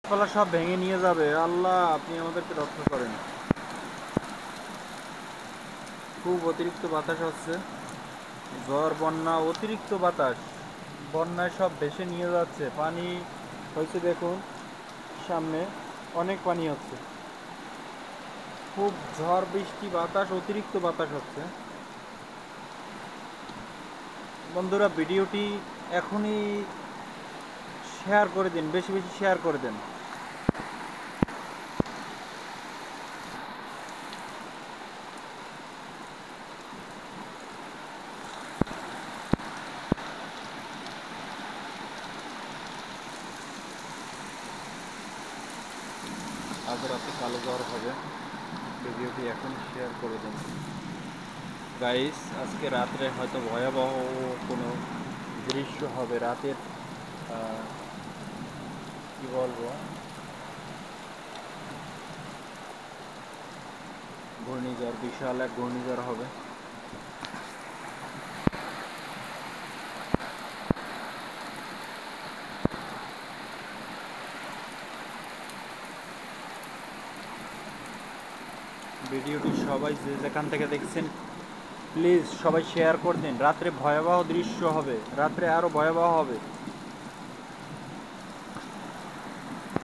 গাছপালা সব ভেঙে নিয়ে যাবে। আল্লাহ, আপনি আমাদেরকে রক্ষা করেন। খুব অতিরিক্ত বাতাস হচ্ছে, ঝড় বন্যা, অতিরিক্ত বাতাস, বন্যায় সব ভেসে নিয়ে যাচ্ছে। পানি হয়েছে দেখুন, সামনে অনেক পানি হচ্ছে। খুব ঝড় বৃষ্টি বাতাস, অতিরিক্ত বাতাস হচ্ছে। বন্ধুরা, ভিডিওটি এখনই শেয়ার করে দিন, বেশি বেশি শেয়ার করে দেন। আজ রাতে কালো জ্বর হবে, ভিডিওটি এখনই শেয়ার করে দিন গাইস। আজকে রাত্রে হয়তো ভয়াবহ কোনো দৃশ্য হবে রাতের। কি বলবো, ঘূর্ণিঝড়, বিশাল এক ঘূর্ণিঝড় হবে। ভিডিওটি সবাই যে যেখান থেকে দেখছেন প্লিজ সবাই শেয়ার করে দিন। রাত্রে ভয়াবহ দৃশ্য হবে, রাত্রে আরো ভয়াবহ হবে।